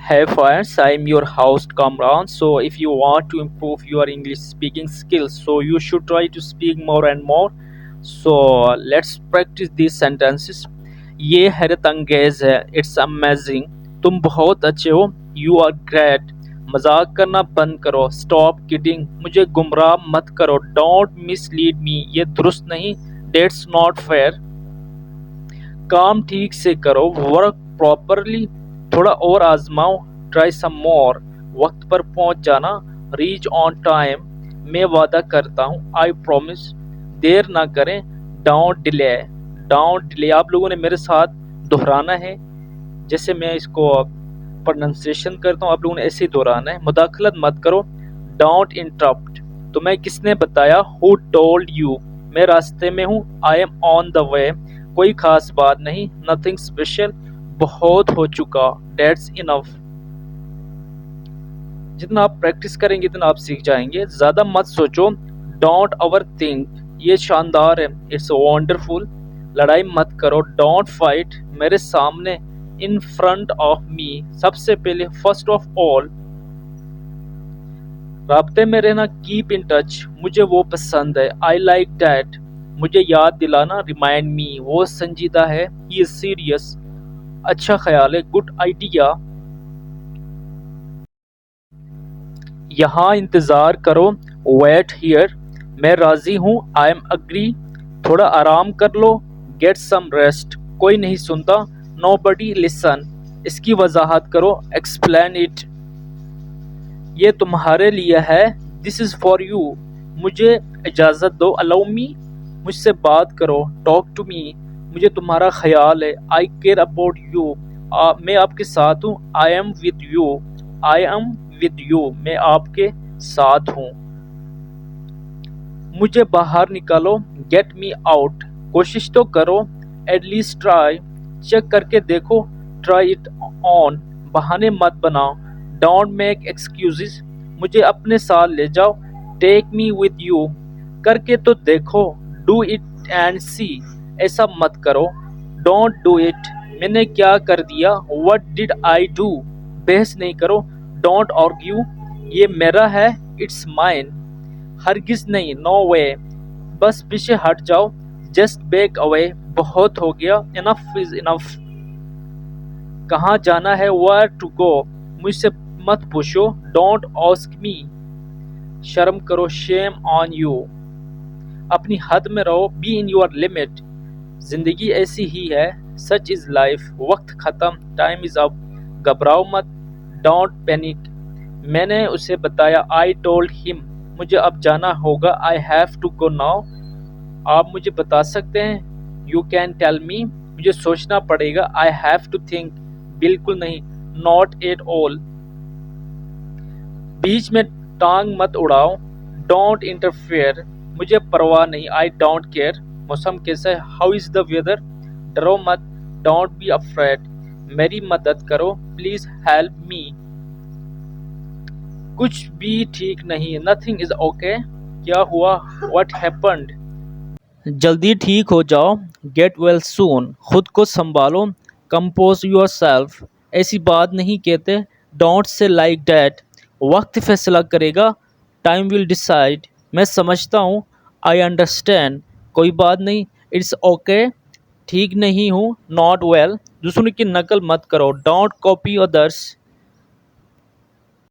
Hey friends, I'm your host Kamran. So if you want to improve your English speaking skills, so you should try to speak more and more. So let's practice these sentences. ये हैरत अंगेज है. It's amazing. तुम बहुत अच्छे हो. You are great. मजाक करना बंद करो. Stop kidding. मुझे गुमराह मत करो. Don't mislead me. ये दुरुस्त नहीं. That's not fair. काम ठीक से करो. Work properly. थोड़ा और आजमाओ. ट्राई सम मोर. वक्त पर पहुंच जाना. Reach on time. मैं वादा करता हूँ. I promise. देर ना करें. Don't delay. डोंट डिले आप लोगों ने मेरे साथ दोहराना है. जैसे मैं इसको प्रोनाउंसिएशन करता हूँ आप लोगों ने ऐसे ही दोहराना है. मुदाखलत मत करो. Don't interrupt. तुम्हें किसने बताया? Who told you. मैं रास्ते में हूँ. I M on the way. कोई खास बात नहीं. Nothing special. बहुत हो चुका. Dates enough. जितना आप प्रैक्टिस करेंगे इतना आप सीख जाएंगे. ज़्यादा मत सोचो. Don't overthink. ये शानदार है. It's wonderful. लड़ाई मत करो. Don't fight. मेरे सामने. In front of me. सबसे पहले. First of all. राब्ते में रहना. Keep in touch. मुझे वो पसंद है. I like that. मुझे याद दिलाना. Remind me. वो संजीदा है. He is serious. अच्छा ख्याल है. Good idea. यहाँ इंतज़ार करो. Wait here. मैं राज़ी हूँ. I am agree. थोड़ा आराम कर लो. Get some rest. कोई नहीं सुनता. Nobody listen. इसकी वजाहत करो. Explain it. ये तुम्हारे लिए है. This is for you. मुझे इजाज़त दो. Allow me. मुझसे बात करो. Talk to me. मुझे तुम्हारा ख्याल है. I care about you. मैं आपके साथ हूँ. I am with you. I am with you. मैं आपके साथ हूँ. मुझे बाहर निकालो. Get me out. कोशिश तो करो. At least try. चेक करके देखो. Try it on. बहाने मत बनाओ. Don't make excuses. मुझे अपने साथ ले जाओ. Take me with you. करके तो देखो. Do it and see. ऐसा मत करो. Don't do it. मैंने क्या कर दिया? What did I do. बहस नहीं करो. Don't argue. ये मेरा है. It's mine. हरगिज नहीं. No way. बस पीछे हट जाओ. Just back away. बहुत हो गया. Enough is enough. कहाँ जाना है? वेयर टू गो. मुझसे मत पूछो. Don't ask me. शर्म करो. Shame on you. अपनी हद में रहो. Be in your limit. जिंदगी ऐसी ही है. Such is life. वक्त खत्म. Time is up. घबराओ मत. Don't panic. मैंने उसे बताया. I told him. मुझे अब जाना होगा. I have to go now. आप मुझे बता सकते हैं. You can tell me. मुझे सोचना पड़ेगा. I have to think. बिल्कुल नहीं. Not at all. बीच में टांग मत उड़ाओ. Don't interfere. मुझे परवाह नहीं. I don't care. मौसम कैसा है? How is the weather. डरो मत. Don't be afraid. मेरी मदद करो. Please help me. कुछ भी ठीक नहीं. Nothing is okay. क्या हुआ? What happened. जल्दी ठीक हो जाओ. Get well soon. खुद को संभालो. Compose yourself. ऐसी बात नहीं कहते. Don't say like that. वक्त फैसला करेगा. Time will decide. मैं समझता हूँ. I understand. कोई बात नहीं. It's okay. ठीक नहीं हूँ. Not well. दूसरों की नकल मत करो. Don't copy others.